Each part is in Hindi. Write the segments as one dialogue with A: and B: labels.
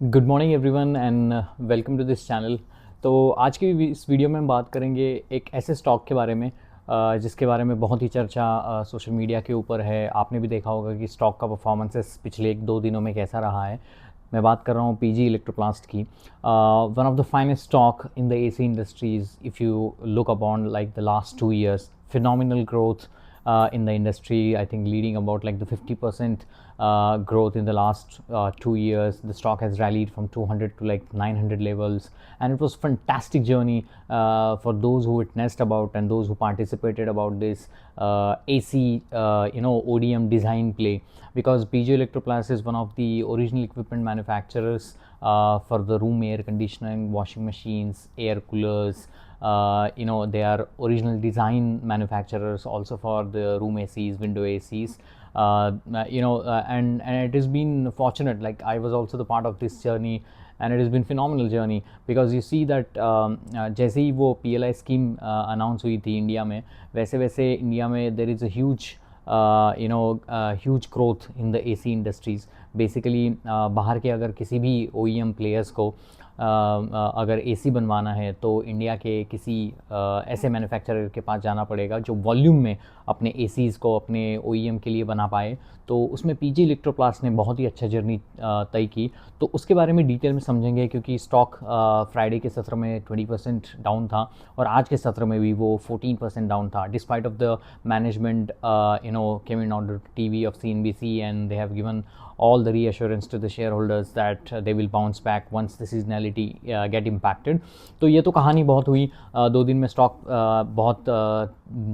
A: Good morning everyone and welcome to this channel. तो आज की इस वीडियो में हम बात करेंगे एक ऐसे स्टॉक के बारे में जिसके बारे में बहुत ही चर्चा सोशल मीडिया के ऊपर है। आपने भी देखा होगा कि स्टॉक का परफॉर्मेंसेस पिछले 1-2 दिनों में कैसा रहा है। मैं बात कर रहा हूँ पीजी इलेक्ट्रोप्लास्ट की। One of the finest stock in the AC industries if you look upon like the last 2 years, phenomenal growth in the industry. I think leading about like the 50% growth in the last 2 years. The stock has rallied from 200 to like 900 levels, and it was fantastic journey for those who witnessed about and those who participated about this AC ODM design play, because PG Electroplast is one of the original equipment manufacturers for the room air conditioning, washing machines, air coolers. They are original design manufacturers also for the room ACs, window ACs. And it has been fortunate, like I was also the part of this journey, and it has been phenomenal journey because you see that जैसे ही वो PLI स्कीम अनाउंस हुई थी इंडिया में, वैसे वैसे इंडिया में there is a huge growth in the AC industries. Basically बाहर के अगर किसी भी OEM प्लेयर्स को अगर AC बनवाना है तो इंडिया के किसी ऐसे मैन्युफैक्चरर के पास जाना पड़ेगा जो वॉल्यूम में अपने ACs को अपने OEM के लिए बना पाए। तो उसमें PG इलेक्ट्रोप्लास्ट ने बहुत ही अच्छा जर्नी तय की। तो उसके बारे में डिटेल में समझेंगे, क्योंकि स्टॉक फ्राइडे के सत्र में 20% डाउन था और आज के सत्र में भी वो 14% डाउन था, despite of the management came in on TV of CNBC, and they have given all the reassurance to the shareholders that they will bounce back once the seasonality get impacted. तो ये तो कहानी बहुत हुई। 2 दिन में स्टॉक बहुत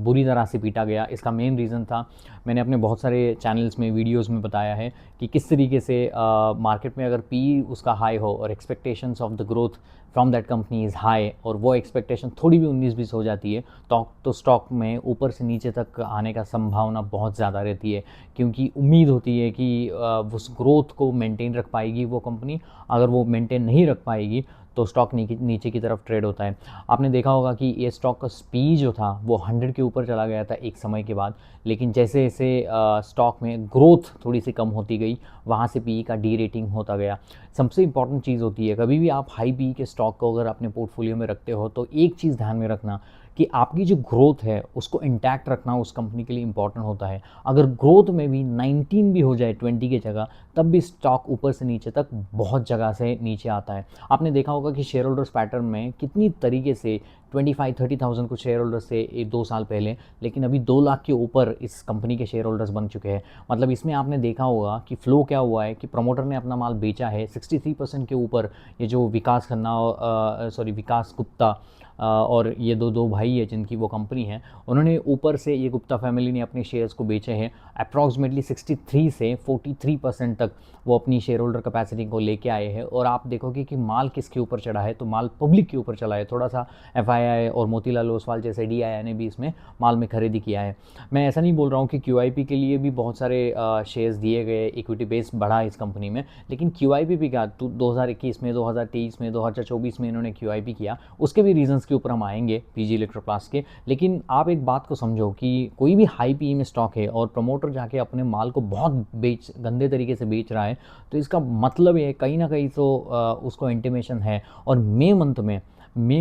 A: बुरी तरह से पीटा गया। इसका मेन रीज़न था, मैंने अपने बहुत सारे चैनल्स में वीडियोस में बताया है कि किस तरीके से मार्केट में अगर पी उसका हाई हो और expectations of the growth from that company is high, और वो एक्सपेक्टेशन थोड़ी भी 19-20 हो जाती है तो स्टॉक में ऊपर से नीचे तक आने का संभावना बहुत ज़्यादा रहती है, क्योंकि उम्मीद होती है कि उस ग्रोथ को मेंटेन रख पाएगी वो कंपनी। अगर वो मेंटेन नहीं रख पाएगी तो स्टॉक नीचे की तरफ ट्रेड होता है। आपने देखा होगा कि ये स्टॉक का स्पीड जो था वो 100 के ऊपर चला गया था एक समय के बाद, लेकिन जैसे जैसे स्टॉक में ग्रोथ थोड़ी सी कम होती गई, वहाँ से पीई का डी रेटिंग होता गया। सबसे इंपॉर्टेंट चीज़ होती है, कभी भी आप हाई पीई के स्टॉक को अगर अपने पोर्टफोलियो में रखते हो तो एक चीज़ ध्यान में रखना कि आपकी जो ग्रोथ है उसको इंटैक्ट रखना उस कंपनी के लिए इंपॉर्टेंट होता है। अगर ग्रोथ में भी 19 भी हो जाए 20 की जगह, तब भी स्टॉक ऊपर से नीचे तक बहुत जगह से नीचे आता है। आपने देखा होगा कि शेयर होल्डर्स पैटर्न में कितनी तरीके से 25-30,000 कुछ शेयर होल्डर्स थे 2 साल पहले, लेकिन अभी 2 लाख के ऊपर इस कंपनी के शेयर होल्डर्स बन चुके हैं। मतलब इसमें आपने देखा होगा कि फ्लो क्या हुआ है कि प्रमोटर ने अपना माल बेचा है 63% के ऊपर। ये जो विकास विकास गुप्ता और ये दो भाई है जिनकी वो कंपनी है, उन्होंने ऊपर से, ये गुप्ता फैमिली ने अपने शेयर्स को बेचे हैं अप्रॉक्सीमेटली 63 से 43% तक वो अपनी शेयर होल्डर कैपेसिटी को लेके आए हैं। और आप देखोगे कि माल किसके ऊपर चढ़ा है, तो माल पब्लिक के ऊपर चला है। थोड़ा सा FII और मोतीलाल ओसवाल जैसे DII ने भी इसमें माल में खरीदी किया है। मैं ऐसा नहीं बोल रहा हूँ कि QIP के लिए भी बहुत सारे शेयर्स दिए गए, इक्विटी बेस बढ़ा इस कंपनी में, लेकिन QIP भी क्या 2021 में, 2023 में, 2024 में इन्होंने QIP किया, उसके भी रीजंस के ऊपर हम आएंगे पीजी इलेक्ट्रोप्लास्ट के। लेकिन आप एक बात को समझो कि कोई भी हाई पी में स्टॉक है और प्रमोटर जाके अपने माल को बहुत गंदे तरीके से बेच रहा है, तो इसका मतलब ये कहीं ना कहीं तो उसको इंटीमेशन है। और मई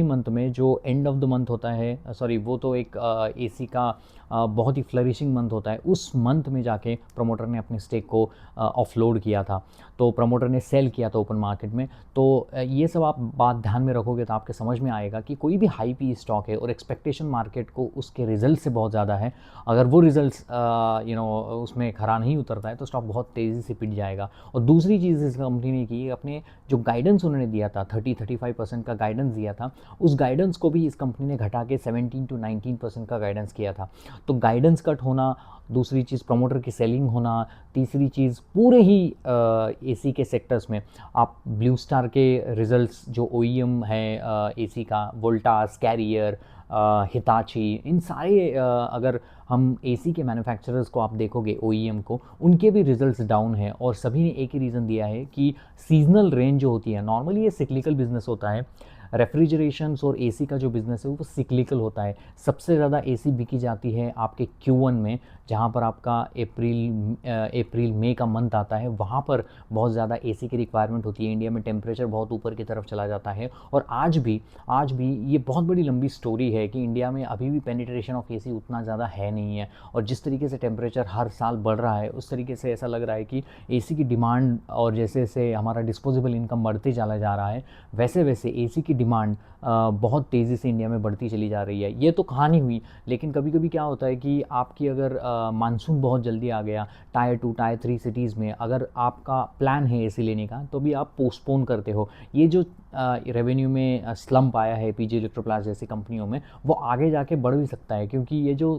A: मंथ में जो एंड ऑफ द मंथ होता है, वो तो एक AC का बहुत ही फ्लरिशिंग मंथ होता है, उस मंथ में जाके प्रमोटर ने अपने स्टेक को ऑफलोड किया था, तो प्रमोटर ने सेल किया था ओपन मार्केट में। तो ये सब आप बात ध्यान में रखोगे तो आपके समझ में आएगा कि कोई भी हाई पी स्टॉक है और एक्सपेक्टेशन मार्केट को उसके रिजल्ट से बहुत ज़्यादा है, अगर वो रिजल्ट्स उसमें खरा नहीं उतरता है तो स्टॉक बहुत तेज़ी से पिट जाएगा। और दूसरी चीज़ इस कंपनी ने की, अपने जो गाइडेंस उन्होंने दिया था 30-35% का गाइडेंस दिया था, उस गाइडेंस को भी इस कंपनी ने घटा के 17-19% का गाइडेंस किया था। तो गाइडेंस कट होना, दूसरी चीज़ प्रमोटर की सेलिंग होना, तीसरी चीज़ पूरे ही AC के सेक्टर्स में आप ब्लू स्टार के रिजल्ट्स जो OEM है AC का, वोल्टास, कैरियर, हिताची, इन सारे अगर हम AC के मैन्युफैक्चरर्स को आप देखोगे OEM को, उनके भी रिजल्ट्स डाउन है। और सभी ने एक ही रीज़न दिया है कि सीजनल रेंज जो होती है, नॉर्मली ये सिक्लिकल बिजनेस होता है, रेफ्रिजरेशंस और AC का जो बिज़नेस है वो सिक्लिकल होता है। सबसे ज़्यादा AC बिकी जाती है आपके Q1 में, जहाँ पर आपका अप्रैल मई का मंथ आता है, वहाँ पर बहुत ज़्यादा एसी की रिक्वायरमेंट होती है। इंडिया में टेम्परेचर बहुत ऊपर की तरफ चला जाता है, और आज भी ये बहुत बड़ी लंबी स्टोरी है कि इंडिया में अभी भी पेनिट्रेशन ऑफ एसी उतना ज़्यादा है नहीं है। और जिस तरीके से टेम्परेचर हर साल बढ़ रहा है, उस तरीके से ऐसा लग रहा है कि एसी की डिमांड, और जैसे जैसे हमारा डिस्पोजेबल इनकम बढ़ते चला जा रहा है, वैसे वैसे एसी की डिमांड बहुत तेज़ी से इंडिया में बढ़ती चली जा रही है। ये तो कहानी हुई, लेकिन कभी कभी क्या होता है कि आपकी अगर मानसून बहुत जल्दी आ गया टायर 2 टायर 3 सिटीज़ में, अगर आपका प्लान है एसी लेने का, तो भी आप पोस्टपोन करते हो। ये जो रेवेन्यू में स्लम्प आया है पीजी इलेक्ट्रोप्लास्ट जैसी कंपनियों में, वो आगे जाके बढ़ भी सकता है, क्योंकि ये जो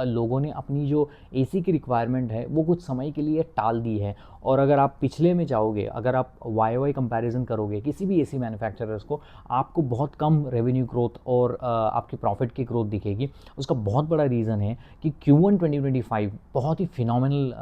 A: लोगों ने अपनी जो एसी की रिक्वायरमेंट है वो कुछ समय के लिए टाल दी है। और अगर आप पिछले में जाओगे, अगर आप वाई कंपैरिजन करोगे किसी भी एसी मैन्युफैक्चरर्स को, आपको बहुत कम रेवेन्यू ग्रोथ और आपकी प्रॉफिट की ग्रोथ दिखेगी। उसका बहुत बड़ा रीज़न है कि Q1 2025 बहुत ही फिनोमिनल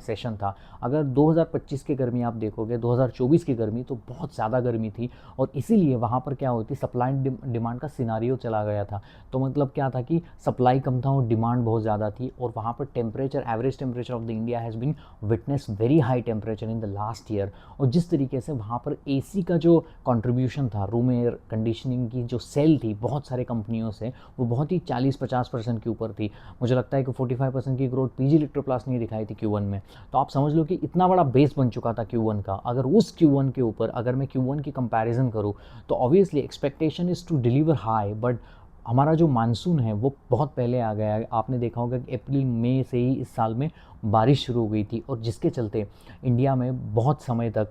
A: सेशन था। अगर 2025 की गर्मी आप देखोगे, 2024 की गर्मी, तो बहुत ज़्यादा गर्मी थी, और इसीलिए वहाँ पर क्या होती, सप्लाई डिमांड का सिनारियो चला गया था। तो मतलब क्या था कि सप्लाई कम था और डिमांड बहुत ज़्यादा थी, और वहाँ पर temperature, average temperature of the India has been witness very high temperature in the last year. और जिस तरीके से वहाँ पर एसी का जो कंट्रीब्यूशन था, रूम एयर कंडीशनिंग की जो सेल थी बहुत सारे कंपनियों से, वो बहुत ही 40-50% के ऊपर थी। मुझे लगता है कि 45% की ग्रोथ पीजी इलेक्ट्रोप्लास्ट ने दिखाई थी Q1 में। तो आप समझ लो कि इतना बड़ा बेस बन चुका था Q1 का। अगर उस Q1 के ऊपर अगर मैं Q1 की कंपैरिजन करूँ, तो obviously expectation is to deliver high, but हमारा जो मानसून है वो बहुत पहले आ गया है। आपने देखा होगा कि अप्रैल मई से ही इस साल में बारिश शुरू हो गई थी, और जिसके चलते इंडिया में बहुत समय तक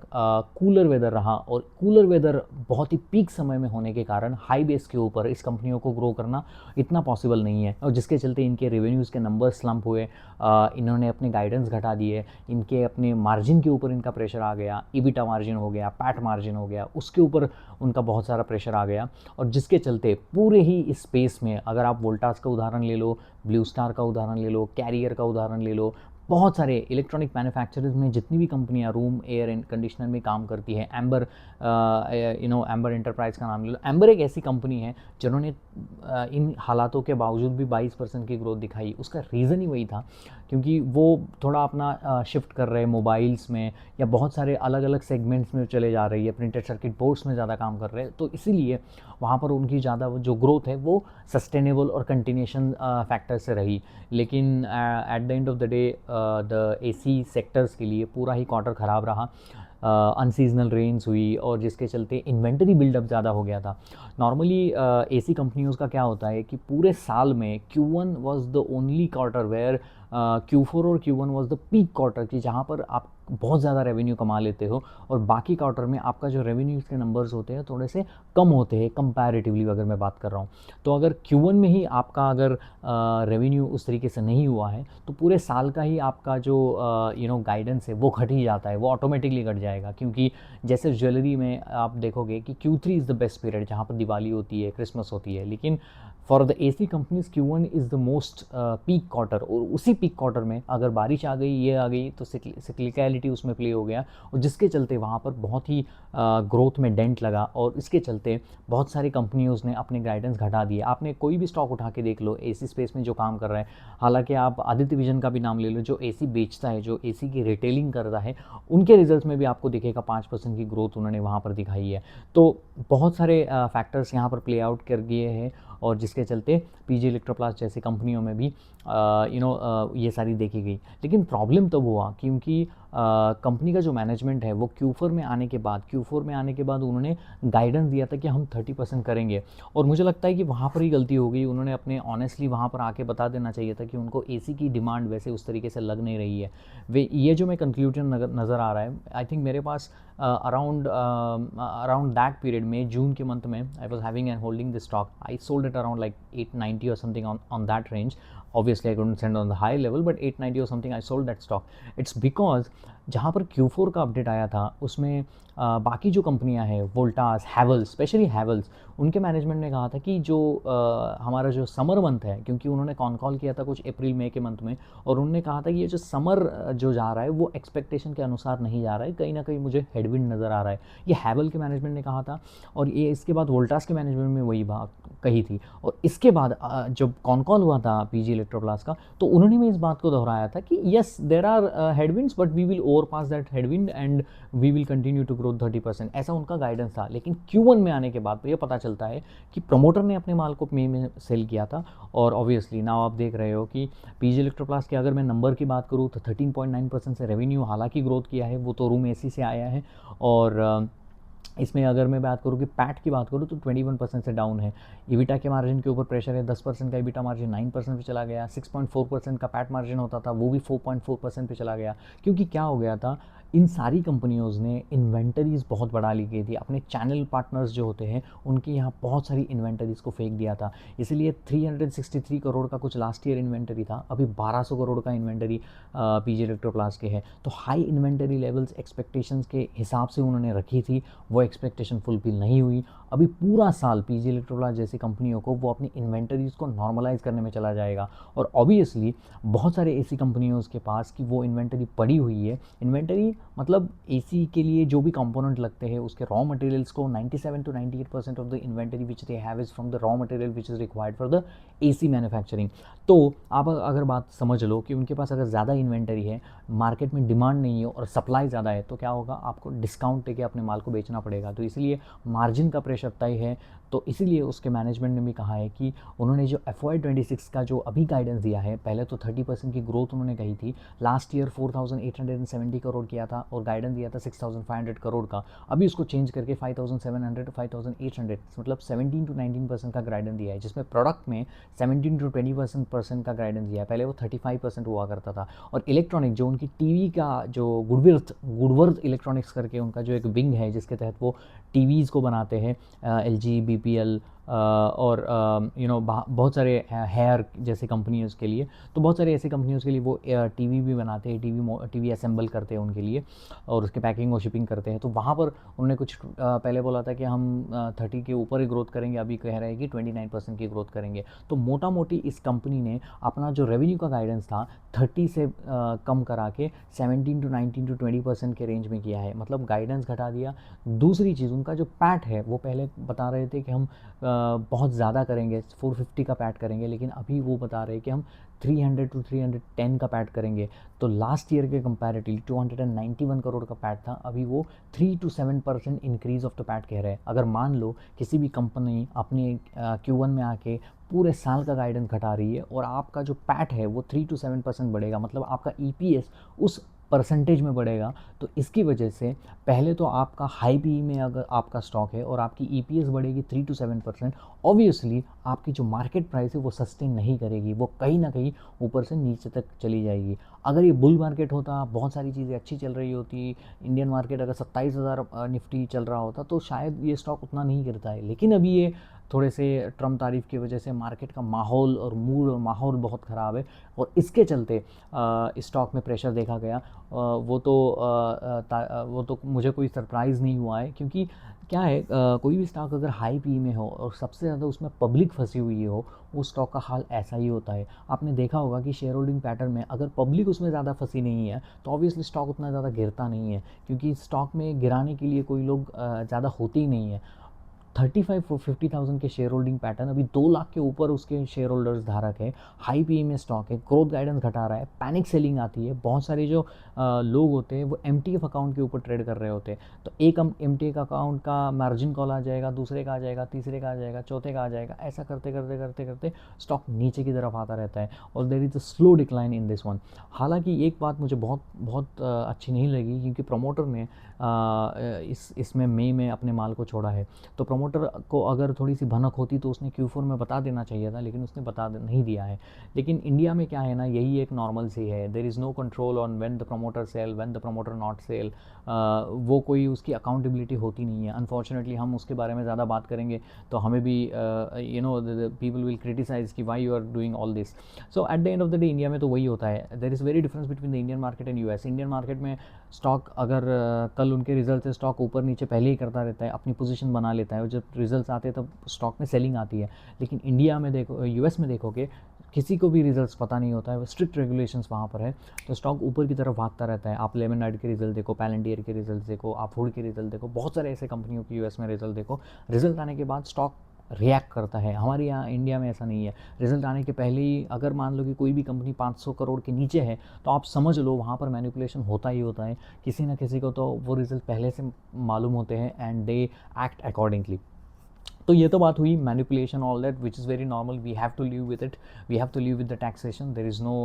A: कूलर वेदर रहा, और कूलर वेदर बहुत ही पीक समय में होने के कारण हाई बेस के ऊपर इस कंपनियों को ग्रो करना इतना पॉसिबल नहीं है, और जिसके चलते इनके रेवेन्यूज़ के नंबर स्लम्प हुए। इन्होंने अपने गाइडेंस घटा दिए, इनके अपने मार्जिन के ऊपर इनका प्रेशर आ गया, ईबिटा मार्जिन हो गया, पैट मार्जिन हो गया, उसके ऊपर उनका बहुत सारा प्रेशर आ गया। और जिसके चलते पूरे ही इस स्पेस में, अगर आप वोल्टास का उदाहरण ले लो, ब्लू स्टार का उदाहरण ले लो, कैरियर का उदाहरण ले लो, बहुत सारे इलेक्ट्रॉनिक मैन्युफैक्चरर्स में जितनी भी कंपनियां रूम एयर एंड कंडीशनर में काम करती है, एम्बर एंटरप्राइज का नाम ले लो। एम्बर एक ऐसी कंपनी है जिन्होंने इन हालातों के बावजूद भी 22% की ग्रोथ दिखाई। उसका रीज़न ही वही था, क्योंकि वो थोड़ा अपना शिफ्ट कर रहे हैं मोबाइल्स में, या बहुत सारे अलग अलग सेगमेंट्स में चले जा रही है, प्रिंटेड सर्किट बोर्ड्स में ज़्यादा काम कर रहे हैं। तो इसीलिए वहाँ पर उनकी ज़्यादा जो ग्रोथ है वो सस्टेनेबल और कंटिन्यूशन फैक्टर से रही। लेकिन eight the end of the day the AC sectors के लिए पूरा ही क्वार्टर ख़राब रहा। अनसीजनल रेन्स हुई, और जिसके चलते इन्वेंटरी बिल्डअप ज़्यादा हो गया था। नॉर्मली एसी कंपनियों का क्या होता है कि पूरे साल में Q1 was the only quarter where Q4 और Q1 was the peak quarter, की जहाँ पर आप बहुत ज़्यादा रेवेन्यू कमा लेते हो, और बाकी क्वार्टर में आपका जो रेवेन्यू के नंबर्स होते हैं थोड़े से कम होते हैं कंपैरेटिवली। अगर मैं बात कर रहा हूँ, तो अगर Q1 में ही आपका अगर रेवेन्यू उस तरीके से नहीं हुआ है, तो पूरे साल का ही आपका जो गाइडेंस है वो घट ही जाता है, वो ऑटोमेटिकली घट जाएगा। क्योंकि जैसे ज्वेलरी में आप देखोगे कि Q3 is the best period, जहाँ पर दिवाली होती है, क्रिसमस होती है, लेकिन for the AC companies Q1 is the most peak quarter. और उसी पीक क्वार्टर में अगर बारिश आ गई, ये आ गई, तो सिक्लिकलिटी उसमें प्ले हो गया, और जिसके चलते वहाँ पर बहुत ही ग्रोथ में डेंट लगा, और इसके चलते बहुत सारी कंपनियों ने अपने गाइडेंस घटा दिए। आपने कोई भी स्टॉक उठा के देख लो एसी स्पेस में जो काम कर रहा है, हालांकि आप आदित्य विजन का भी नाम ले लो, जो एसी बेचता है, जो एसी की रिटेलिंग करता है, उनके रिजल्ट्स में भी आपको दिखेगा 5% की ग्रोथ उन्होंने वहाँ पर दिखाई है। तो बहुत सारे फैक्टर्स यहाँ पर प्ले आउट कर गए हैं, और जिसके चलते पीजी इलेक्ट्रोप्लास्ट जैसी कंपनियों में भी ये सारी देखी गई। लेकिन प्रॉब्लम तब हुआ क्योंकि कंपनी का जो मैनेजमेंट है वो Q4 में आने के बाद उन्होंने गाइडेंस दिया था कि हम 30% करेंगे, और मुझे लगता है कि वहाँ पर ही गलती हो गई। उन्होंने अपने ऑनेस्टली वहाँ पर आके बता देना चाहिए था कि उनको एसी की डिमांड वैसे उस तरीके से लग नहीं रही है। वे ये जो मैं कंक्लूजन नज़र आ रहा है, आई थिंक मेरे पास around that period, May June के मंथ में, I was having and holding this stock. I sold it around like 890 or something on that range. Obviously I couldn't send on the high level, but 890 or something I sold that stock. It's because जहाँ पर Q4 का अपडेट आया था उसमें बाकी जो कंपनियां हैं वोल्टास, हैवल्स, स्पेशली हैवल्स, उनके मैनेजमेंट ने कहा था कि जो हमारा जो समर मंथ है, क्योंकि उन्होंने कॉल किया था कुछ अप्रैल मई के मंथ में, और उन्होंने कहा था कि ये जो समर जो जा रहा है वो एक्सपेक्टेशन के अनुसार नहीं जा रहा है, कहीं ना कहीं मुझे हेडविंड नज़र आ रहा है। ये हैवल के मैनेजमेंट ने कहा था, और ये इसके बाद वोल्टास के मैनेजमेंट में वही बात कही थी। और इसके बाद जब कॉल हुआ था पीजी इलेक्ट्रोप्लास का, तो उन्होंने भी इस बात को दोहराया था कि yes there are headwinds but we will over pass that headwind and we will continue to grow 30%, ऐसा उनका गाइडेंस था। लेकिन Q1 में आने के बाद ये पता चलता है कि प्रमोटर ने अपने माल को मई में सेल किया था, और ऑब्वियसली नाउ आप देख रहे हो कि पीजी इलेक्ट्रोप्लास के अगर मैं नंबर की बात करूँ तो 13.9% से रेवेन्यू हालांकि ग्रोथ किया है, वो तो रूम एसी से आया है। और इसमें अगर मैं बात करूँ कि पैट की बात करूँ तो 21% से डाउन है। ईबिटा के मार्जिन के ऊपर प्रेशर है, 10% का ईबिटा मार्जिन 9% पे चला गया, 6.4% का पैट मार्जिन होता था वो भी 4.4% पे चला गया। क्योंकि क्या हो गया था, इन सारी कंपनियों ने इन्वेंटरीज बहुत बढ़ा ली गई थी, अपने चैनल पार्टनर्स जो होते हैं उनके यहाँ बहुत सारी इन्वेंटरीज को फेंक दिया था। इसलिए 363 करोड़ का कुछ लास्ट ईयर इन्वेंटरी था, अभी 1200 करोड़ का इन्वेंटरी पीजी इलेक्ट्रोप्लास के है। तो हाई इन्वेंटरी लेवल्स एक्सपेक्टेशंस के हिसाब से उन्होंने रखी थी, वो एक्सपेक्टेशन फुलफिल नहीं हुई। अभी पूरा साल पीजी इलेक्ट्रोप्लास जैसी कंपनियों को वो अपनी इन्वेंटरीज को नॉर्मलाइज करने में चला जाएगा। और ऑब्वियसली बहुत सारे ऐसी कंपनियों के पास कि वो इन्वेंटरी पड़ी हुई है। इन्वेंटरी मतलब एसी के लिए जो भी कंपोनेंट लगते हैं उसके रॉ मटेरियल्स को 97 to 98% of the inventory which they have is from the raw material which is required for the AC manufacturing. तो आप अगर बात समझ लो कि उनके पास अगर ज़्यादा इन्वेंटरी है, मार्केट में डिमांड नहीं है और सप्लाई ज़्यादा है, तो क्या होगा, आपको डिस्काउंट देके अपने माल को बेचना पड़ेगा। तो इसलिए मार्जिन का प्रेशर तय है। तो इसीलिए उसके मैनेजमेंट ने भी कहा है कि उन्होंने जो FY26 का जो अभी गाइडेंस दिया है, पहले तो 30% की ग्रोथ उन्होंने कही थी, लास्ट ईयर 4870 करोड़ किया था और गाइडेंस दिया था 6500 करोड़ का। अभी उसको चेंज करके 5700 5800 मतलब 17 to 19% का गाइडेंस दिया है, जिसमें प्रोडक्ट में 17 to 20% का गाइडेंस दिया है। पहले वो 35% हुआ करता था। और इलेक्ट्रॉनिक जो उनकी टीवी का जो गुडवर्थ इलेक्ट्रॉनिक्स करके उनका जो एक विंग है जिसके तहत वो टीवीज़ को बनाते हैं, LG, BPL और बहुत सारे हेयर जैसे कंपनियों के लिए, तो बहुत सारे ऐसी कंपनियों के लिए वो टीवी भी बनाते हैं, टीवी असेंबल करते हैं उनके लिए, और उसके पैकिंग और शिपिंग करते हैं। तो वहाँ पर उन्होंने कुछ पहले बोला था कि हम 30 के ऊपर ही ग्रोथ करेंगे, अभी कह रहे हैं कि 29% की ग्रोथ करेंगे। तो मोटा मोटी इस कंपनी ने अपना जो रेवेन्यू का गाइडेंस था 30 से कम करा के 17 to 19 to 20% के रेंज में किया है, मतलब गाइडेंस घटा दिया। दूसरी चीज़, उनका जो पैट है वो पहले बता रहे थे कि हम बहुत ज़्यादा करेंगे, 450 का पैट करेंगे, लेकिन अभी वो बता रहे हैं कि हम 300 to 310 का पैट करेंगे। तो लास्ट ईयर के कंपैरेटिवली 291 करोड़ का पैट था, अभी वो 3 to 7% increase of the PAT कह रहे हैं। अगर मान लो किसी भी कंपनी अपनी Q1 में आके पूरे साल का गाइडेंस घटा रही है और आपका जो पैट है वो 3 to 7% बढ़ेगा, मतलब आपका EPS उस परसेंटेज में बढ़ेगा। तो इसकी वजह से पहले तो आपका हाई पी में अगर आपका स्टॉक है और आपकी EPS बढ़ेगी 3 to 7%, ऑब्वियसली आपकी जो मार्केट प्राइस है वो सस्टेन नहीं करेगी, वो कहीं ना कहीं ऊपर से नीचे तक चली जाएगी। अगर ये बुल मार्केट होता, बहुत सारी चीज़ें अच्छी चल रही होती, इंडियन मार्केट अगर 27,000 निफ्टी चल रहा होता, तो शायद ये स्टॉक उतना नहीं गिरता है। लेकिन अभी ये थोड़े से ट्रम्प तारीफ की वजह से मार्केट का माहौल और मूड और माहौल बहुत ख़राब है, और इसके चलते स्टॉक में प्रेशर देखा गया। वो तो मुझे कोई सरप्राइज़ नहीं हुआ है, क्योंकि क्या है, कोई भी स्टॉक अगर हाई पी में हो और सबसे ज़्यादा उसमें पब्लिक फंसी हुई हो, उस स्टॉक का हाल ऐसा ही होता है। आपने देखा होगा कि शेयर होल्डिंग पैटर्न में अगर पब्लिक उसमें ज़्यादा फंसी नहीं है तो ऑब्वियसली स्टॉक उतना ज़्यादा गिरता नहीं है, क्योंकि स्टॉक में गिराने के लिए कोई लोग ज़्यादा होते ही नहीं है। 35 to 50,000 के शेयर होल्डिंग पैटर्न, अभी 2 लाख के ऊपर उसके शेयर होल्डर्स धारक है, हाई पी में स्टॉक है, ग्रोथ गाइडेंस घटा रहा है, पैनिक सेलिंग आती है। बहुत सारे जो लोग होते हैं वो MTF अकाउंट के ऊपर ट्रेड कर रहे होते हैं, तो एक MTF अकाउंट का मार्जिन कॉल आ जाएगा, दूसरे का आ जाएगा, तीसरे का आ जाएगा, चौथे का आ जाएगा, ऐसा करते करते करते करते स्टॉक नीचे की तरफ आता रहता है, और there is a slow decline in this one. हालांकि एक बात मुझे बहुत बहुत अच्छी नहीं लगी, क्योंकि प्रमोटर ने इसमें मई में अपने माल को छोड़ा है। तो प्रमोटर को अगर थोड़ी सी भनक होती तो उसने Q4 में बता देना चाहिए था, लेकिन उसने नहीं दिया है। लेकिन इंडिया में क्या है ना, यही एक नॉर्मल सी है, there is no control on when the promoter sell, when the promoter not sell. वो कोई उसकी अकाउंटेबिलिटी होती नहीं है। अनफॉर्चुनेटली हम उसके बारे में ज़्यादा बात करेंगे तो हमें भी पीपल विल क्रिटिसाइज कि why you are doing all this. So at the end of the day India में तो वही होता है। There is very difference between the Indian market and US. Indian market में स्टॉक अगर कल उनके रिजल्ट से स्टॉक ऊपर नीचे पहले ही करता रहता है, अपनी पोजीशन बना लेता है, और जब रिजल्ट्स आते हैं तब स्टॉक में सेलिंग आती है। लेकिन इंडिया में देखो, यूएस में देखोगे किसी को भी रिजल्ट्स पता नहीं होता है, स्ट्रिक्ट रेगुलेशंस वहाँ पर है, तो स्टॉक ऊपर की तरफ भागता रहता है। आप लेमन के रिजल्ट देखो, पैलेंटियर के रिजल्ट देखो, आप फूड के रिजल्ट देखो, बहुत सारे ऐसे कंपनियों की यूएस में रिजल्ट देखो, रिजल्ट आने के बाद स्टॉक रिएक्ट करता है। हमारे यहाँ इंडिया में ऐसा नहीं है। रिजल्ट आने के पहले ही अगर मान लो कि कोई भी कंपनी 500 करोड़ के नीचे है तो आप समझ लो वहाँ पर मैनिपुलेशन होता ही होता है। किसी ना किसी को तो वो रिजल्ट पहले से मालूम होते हैं एंड दे एक्ट अकॉर्डिंगली। तो ये तो बात हुई manipulation, all that which is very normal, we have to live with it, we have to live with the taxation, there is no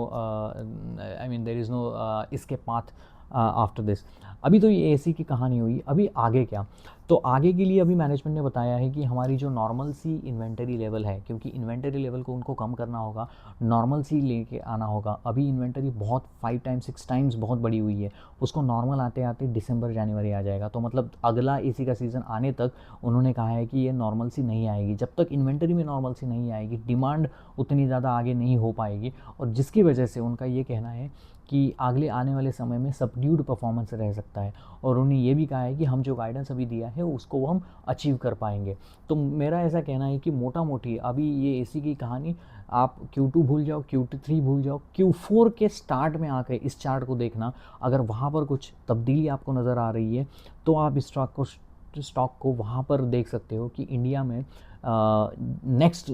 A: I mean there is no इसके पाथ आफ्टर दिस। अभी तो ये एसी की कहानी हुई, अभी आगे क्या? तो आगे के लिए अभी मैनेजमेंट ने बताया है कि हमारी जो नॉर्मल सी इन्वेंटरी लेवल है, क्योंकि इन्वेंटरी लेवल को उनको कम करना होगा, नॉर्मल सी लेके आना होगा। अभी इन्वेंटरी बहुत 5 टाइम्स 6 टाइम्स बहुत बड़ी हुई है, उसको नॉर्मल आते आते दिसंबर जनवरी आ जाएगा। तो मतलब अगला एसी का सीज़न आने तक उन्होंने कहा है कि ये नॉर्मल सी नहीं आएगी। जब तक इन्वेंटरी में नॉर्मल सी नहीं आएगी, डिमांड उतनी ज़्यादा आगे नहीं हो पाएगी, और जिसकी वजह से उनका ये कहना है कि अगले आने वाले समय में सबड्यूड परफॉर्मेंस रह सकता है। और उन्हें ये भी कहा है कि हम जो गाइडेंस अभी दिया है उसको वो हम अचीव कर पाएंगे। तो मेरा ऐसा कहना है कि मोटा मोटी अभी ये एसी की कहानी आप Q2 भूल जाओ, Q3 भूल जाओ, Q4 के स्टार्ट में आकर इस चार्ट को देखना, अगर वहाँ पर कुछ तब्दीली आपको नज़र आ रही है तो आप इस स्टॉक को वहाँ पर देख सकते हो कि इंडिया में नेक्स्ट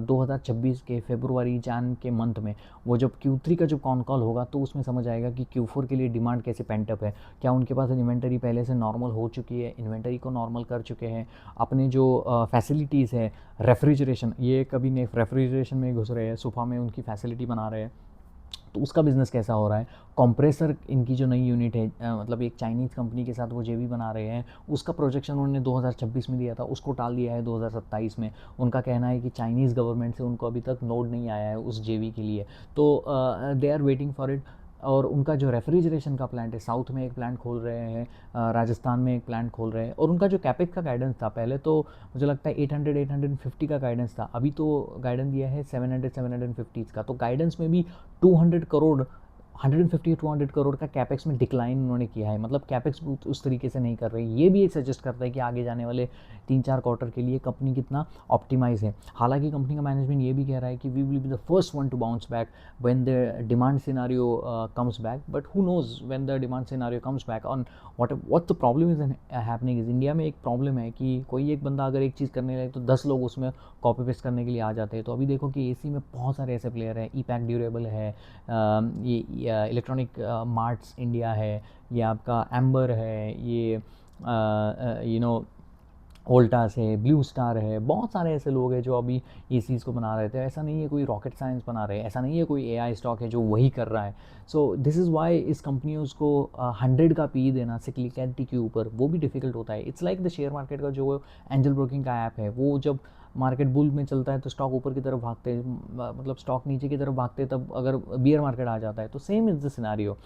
A: 2026 के फरवरी जैन के मंथ में वो जब Q3 का जो कॉन कॉल होगा तो उसमें समझ आएगा कि Q4 के लिए डिमांड कैसे पेंटअप है। क्या उनके पास इन्वेंटरी पहले से नॉर्मल हो चुकी है, इन्वेंटरी को नॉर्मल कर चुके हैं, अपने जो फैसिलिटीज़ है, रेफ्रिजरेशन, ये कभी नहीं रेफ्रिजरेशन में घुस रहे हैं, सोफा में उनकी फैसिलिटी बना रहे हैं, तो उसका बिज़नेस कैसा हो रहा है। कंप्रेसर इनकी जो नई यूनिट है, मतलब एक चाइनीज़ कंपनी के साथ वो जेवी बना रहे हैं, उसका प्रोजेक्शन उन्होंने 2026 में दिया था, उसको टाल दिया है 2027 में। उनका कहना है कि चाइनीज़ गवर्नमेंट से उनको अभी तक नोड नहीं आया है उस जेवी के लिए, तो they are waiting for it. और उनका जो रेफ्रिजरेशन का प्लांट है, साउथ में एक प्लांट खोल रहे हैं, राजस्थान में एक प्लांट खोल रहे हैं, और उनका जो कैपेक्स का गाइडेंस था पहले तो मुझे लगता है 850 का गाइडेंस था, अभी तो गाइडेंस दिया है 750 का। तो गाइडेंस में भी 200 करोड़ 150 200 करोड़ का कैपेक्स में डिक्लाइन उन्होंने किया है। मतलब कैपेक्स उस तरीके से नहीं कर रही। ये भी एक सजेस्ट करता है कि आगे जाने वाले 3-4 क्वार्टर के लिए कंपनी कितना ऑप्टिमाइज है। हालांकि कंपनी का मैनेजमेंट ये भी कह रहा है कि we will be the first one to bounce back when the demand scenario comes back, but who knows when the demand scenario comes back on what the problem is happening is, India में एक प्रॉब्लम है कि कोई एक बंदा अगर एक चीज़ करने लगे तो 10 लोग उसमें कॉपी पेस्ट करने के लिए आ जाते हैं। तो अभी देखो कि एसी में बहुत सारे ऐसे प्लेयर हैं, ईपैक ड्यूरेबल है, ये इलेक्ट्रॉनिक मार्ट्स इंडिया है, ये आपका एम्बर है, ये वोल्टास है, ब्लू स्टार है, बहुत सारे ऐसे लोग हैं जो अभी ये चीज़ को बना रहे थे। ऐसा नहीं है कोई रॉकेट साइंस बना रहे हैं, ऐसा नहीं है कोई एआई स्टॉक है जो वही कर रहा है। सो दिस इज़ वाई इस कंपनियों को 100 का पी देना सिक्लिकलिटी के ऊपर वो भी डिफिकल्ट होता है। It's like the share market का जो एंजल ब्रोकिंग का ऐप है, वो जब मार्केट बुल में चलता है तो स्टॉक ऊपर की तरफ भागते हैं, मतलब स्टॉक नीचे की तरफ भागते हैं, तब अगर बियर मार्केट आ जाता है तो सेम इज़ द सिनारियो।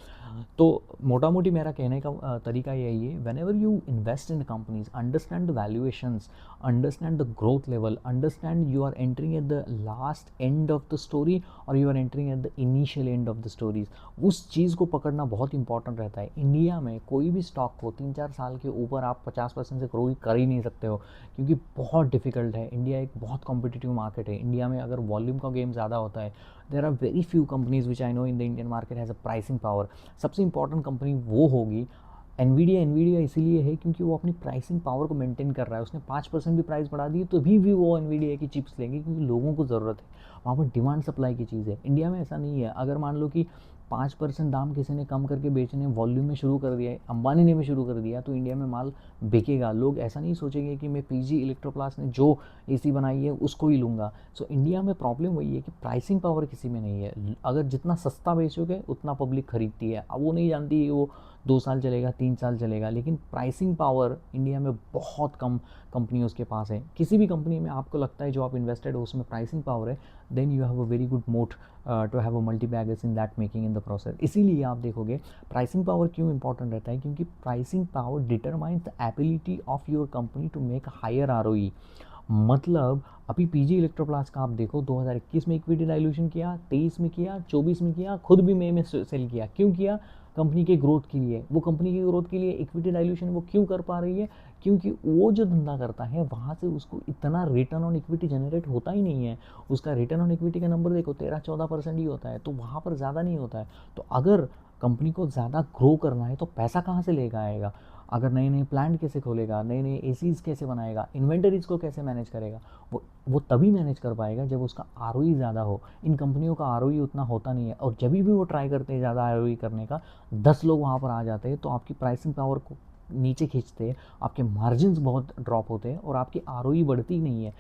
A: तो मोटा मोटी मेरा कहने का तरीका यही है, whenever you invest in companies, understand the valuations, understand the growth level, understand you are entering at the last end of the story और you are entering at the initial end of the stories. उस चीज़ को पकड़ना बहुत इंपॉर्टेंट रहता है। इंडिया में कोई भी स्टॉक को 3-4 साल के ऊपर आप 50% से ग्रो कर ही नहीं सकते हो, क्योंकि बहुत डिफिकल्ट है। इंडिया एक बहुत कॉम्पिटिटिव मार्केट है। इंडिया में अगर वॉल्यूम का गेम ज़्यादा होता है, there are very few companies which I know in the Indian market has a pricing power. सबसे इंपॉर्टेंट कंपनी वो होगी एनवीडिया इसीलिए है क्योंकि वो अपनी प्राइसिंग पावर को मेंटेन कर रहा है। उसने 5% भी प्राइस बढ़ा दी तो भी वो एनवीडिया की चिप्स लेंगे, क्योंकि लोगों को ज़रूरत है। वहाँ पर डिमांड सप्लाई की चीज़ है। इंडिया में ऐसा नहीं है। अगर मान लो कि 5% दाम किसी ने कम करके बेचने वॉल्यूम में शुरू कर दिया है, अंबानी ने भी शुरू कर दिया, तो इंडिया में माल बिकेगा। लोग ऐसा नहीं सोचेंगे कि मैं पीजी इलेक्ट्रोप्लास ने जो एसी बनाई है उसको ही लूँगा। सो इंडिया में प्रॉब्लम वही है कि प्राइसिंग पावर किसी में नहीं है। अगर जितना सस्ता बेचोगे उतना पब्लिक खरीदती है। अब वो नहीं जानती वो 2 साल चलेगा, 3 साल चलेगा, लेकिन प्राइसिंग पावर इंडिया में बहुत कम कंपनियों के पास है। किसी भी कंपनी में आपको लगता है जो आप इन्वेस्टेड हो उसमें प्राइसिंग पावर है, then you have a very good moat to have a multi baggers in that making in the process. इसीलिए आप देखोगे प्राइसिंग पावर क्यों इंपॉर्टेंट रहता है, क्योंकि pricing power determines the ability of your company to make higher ROE. मतलब अभी पीजी इलेक्ट्रोप्लास्ट का आप देखो 2021 में इक्विटी डाइल्यूशन किया, 23 में किया, 24 में किया, खुद भी मई में सेल किया। क्यों किया? कंपनी के ग्रोथ के लिए। वो कंपनी की ग्रोथ के लिए इक्विटी डाइल्यूशन वो क्यों कर पा रही है? क्योंकि वो जो धंधा करता है वहाँ से उसको इतना रिटर्न ऑन इक्विटी जनरेट होता ही नहीं है। उसका रिटर्न ऑन इक्विटी का नंबर देखो 13-14% ही होता है, तो वहाँ पर ज़्यादा नहीं होता है। तो अगर कंपनी को ज़्यादा ग्रो करना है तो पैसा कहाँ से लेकर आएगा? अगर नए नए प्लांट कैसे खोलेगा, नए नए एसीज कैसे बनाएगा, इन्वेंटरीज को कैसे मैनेज करेगा? वो तभी मैनेज कर पाएगा जब उसका आरओई ज़्यादा हो। इन कंपनियों का आरओई उतना होता नहीं है, और जब भी वो ट्राई करते हैं ज़्यादा आरओई करने का, 10 लोग वहाँ पर आ जाते हैं, तो आपकी प्राइसिंग पावर को नीचे खींचते हैं, आपके मार्जिन्स बहुत ड्रॉप होते हैं और आपकी आरओई बढ़ती नहीं है।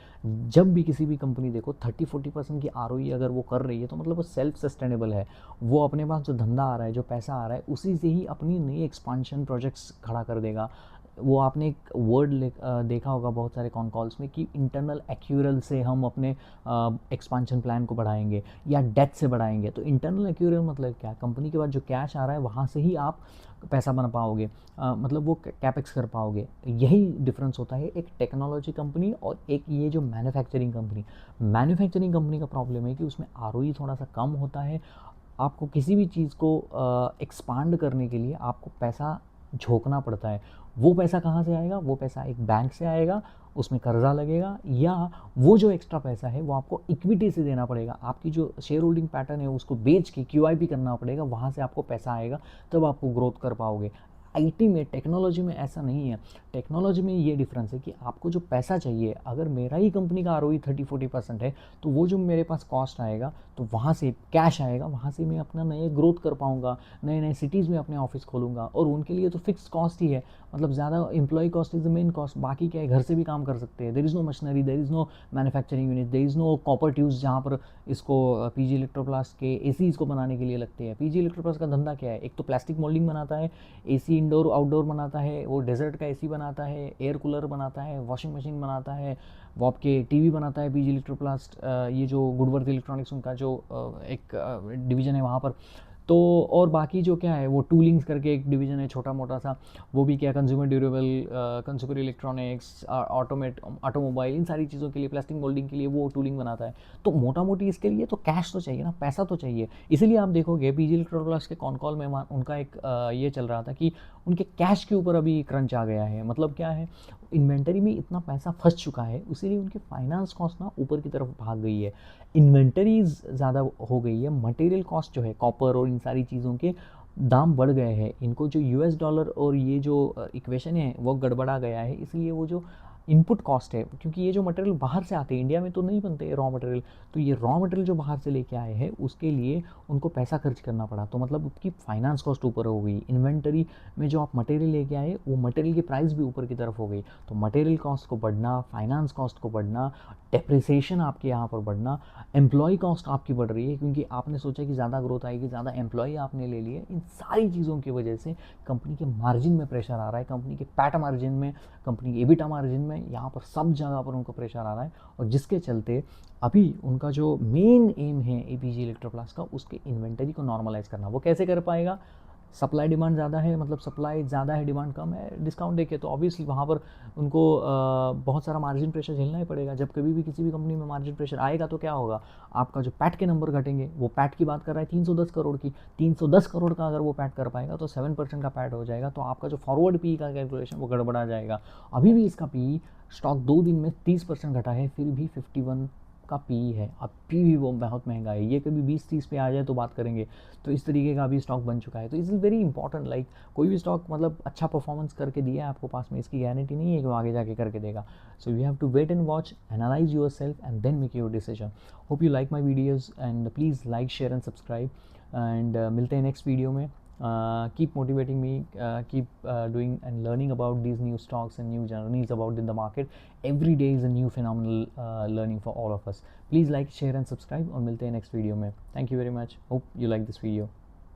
A: जब भी किसी भी कंपनी देखो 30-40% की आरओई अगर वो कर रही है तो मतलब वो सेल्फ सस्टेनेबल है। वो अपने पास जो धंधा आ रहा है, जो पैसा आ रहा है, उसी से ही अपनी नई एक्सपांशन प्रोजेक्ट्स खड़ा कर देगा। वो आपने एक वर्ड देखा होगा बहुत सारे कॉन कॉल्स में कि इंटरनल एक्यूरल से हम अपने एक्सपांशन प्लान को बढ़ाएंगे या डेट से बढ़ाएंगे। तो इंटरनल एक्यूरल मतलब क्या? कंपनी के बाद जो कैश आ रहा है वहाँ से ही आप पैसा बना पाओगे, मतलब वो कैपेक्स कर पाओगे। यही डिफरेंस होता है एक टेक्नोलॉजी कंपनी और एक ये जो मैन्युफैक्चरिंग कंपनी। मैन्युफैक्चरिंग कंपनी का प्रॉब्लम है कि उसमें आरओई थोड़ा सा कम होता है। आपको किसी भी चीज़ को एक्सपांड करने के लिए आपको पैसा झोंकना पड़ता है। वो पैसा कहाँ से आएगा? वो पैसा एक बैंक से आएगा, उसमें कर्जा लगेगा, या वो जो एक्स्ट्रा पैसा है वो आपको इक्विटी से देना पड़ेगा। आपकी जो शेयर होल्डिंग पैटर्न है उसको बेच के क्यूआईपी करना पड़ेगा, वहाँ से आपको पैसा आएगा, तब आपको ग्रोथ कर पाओगे। आईटी में, टेक्नोलॉजी में ऐसा नहीं है। टेक्नोलॉजी में ये डिफरेंस है कि आपको जो पैसा चाहिए, अगर मेरा ही कंपनी का आरओई 30-40% है, तो वो जो मेरे पास कॉस्ट आएगा, तो वहाँ से कैश आएगा, वहाँ से मैं अपना नए ग्रोथ कर पाऊँगा, नए नए सिटीज़ में अपने ऑफिस खोलूँगा, और उनके लिए तो फिक्स कॉस्ट ही है। मतलब ज़्यादा employ cost is the main cost, बाकी क्या है, घर से भी काम कर सकते हैं। There is no machinery, there is no manufacturing unit, there is no copper tubes जहाँ पर इसको पीजी इलेक्ट्रोप्लास्ट के एसीज़ को बनाने के लिए लगते हैं। पीजी इलेक्ट्रोप्लास्ट का धंधा क्या है? एक तो प्लास्टिक मोल्डिंग बनाता है, एसी इंडोर आउटडोर बनाता है, वो डेजर्ट का एसी बनाता है, एयर कूलर बनाता है, वॉशिंग मशीन बनाता है, वो आपके टीवी बनाता है। पीजी इलेक्ट्रोप्लास्ट ये जो गुडवर्थ इलेक्ट्रॉनिक्स उनका जो एक डिवीज़न है वहाँ पर। तो और बाकी जो क्या है, वो टूलिंग्स करके एक डिवीज़न है छोटा मोटा सा, वो भी क्या, consumer durable, consumer electronics, automobile, इन सारी चीज़ों के लिए, प्लास्टिक मोल्डिंग के लिए वो टूलिंग बनाता है। तो मोटा मोटी इसके लिए तो कैश तो चाहिए ना, पैसा तो चाहिए। इसीलिए आप देखोगे पीजी इलेक्ट्रोप्लास्ट के कॉन कॉल में उनका एक ये चल रहा था कि उनके कैश के ऊपर अभी क्रंच आ गया है। मतलब क्या है, इन्वेंटरी में इतना पैसा फंस चुका है, इसीलिए उनकी फाइनेंस कॉस्ट ना ऊपर की तरफ भाग गई है। इन्वेंटरीज ज़्यादा हो गई है, मटेरियल कॉस्ट जो है कॉपर और इन सारी चीज़ों के दाम बढ़ गए हैं। इनको जो यूएस डॉलर और ये जो इक्वेशन है वो गड़बड़ा गया है, इसलिए वो जो इनपुट कॉस्ट है, क्योंकि ये जो मटेरियल बाहर से आते हैं, इंडिया में तो नहीं बनते रॉ मटेरियल, तो ये रॉ मटेरियल जो बाहर से लेके आए हैं उसके लिए उनको पैसा खर्च करना पड़ा, तो मतलब उसकी फाइनेंस कॉस्ट ऊपर हो गई। इन्वेंटरी में जो आप मटेरियल लेके आए वो मटेरियल की प्राइस भी ऊपर की तरफ हो गई, तो मटेरियल कॉस्ट को बढ़ना, फाइनेंस कॉस्ट को बढ़ना, डेप्रिसिएशन आपके यहाँ पर बढ़ना, एम्प्लॉय कॉस्ट आपकी बढ़ रही है क्योंकि आपने सोचा कि ज़्यादा ग्रोथ आएगी, ज़्यादा एम्प्लॉय आपने ले लिए। इन सारी चीज़ों की वजह से कंपनी के मार्जिन में प्रेशर आ रहा है, कंपनी के पैट मार्जिन में, कंपनी के एबिटा मार्जिन में, यहाँ पर सब जगह पर उनको प्रेशर आ रहा है, और जिसके चलते अभी उनका जो मेन एम है एपीजी इलेक्ट्रोप्लास्ट का, उसके इन्वेंटरी को नॉर्मलाइज करना। वो कैसे कर पाएगा? सप्लाई डिमांड ज़्यादा है, मतलब सप्लाई ज़्यादा है, डिमांड कम है, डिस्काउंट देके, तो ऑब्वियसली वहाँ पर उनको बहुत सारा मार्जिन प्रेशर झेलना ही पड़ेगा। जब कभी भी किसी भी कंपनी में मार्जिन प्रेशर आएगा तो क्या होगा, आपका जो पैट के नंबर घटेंगे। वो पैट की बात कर रहा है 310 करोड़ की, 310 करोड़ का अगर वो पैट कर पाएगा तो 7% का पैट हो जाएगा, तो आपका जो फॉरवर्ड पी का कैलकुलेशन वो गड़बड़ा जाएगा। अभी भी इसका पी स्टॉक 2 दिन में 30% घटा है, फिर भी 51 का पी है, अभी भी वो बहुत महंगा है। ये कभी 20-30 पे आ जाए तो बात करेंगे। तो इस तरीके का अभी स्टॉक बन चुका है। तो इज़ वेरी इंपॉर्टेंट, लाइक कोई भी स्टॉक मतलब अच्छा परफॉर्मेंस करके दिया है आपको पास में, इसकी गारंटी नहीं है कि वो आगे जाके करके देगा। So you have to wait and watch, analyse yourself and then make your decision. Hope you like my videos and please like, share and subscribe, एंड मिलते हैं नेक्स्ट वीडियो में। Keep motivating me, keep doing and learning about these new stocks and new journeys about in the market. Every day is a new phenomenal learning for all of us. Please like, share and subscribe, और मिलते हैं next video में. Thank you very much. Hope you like this video.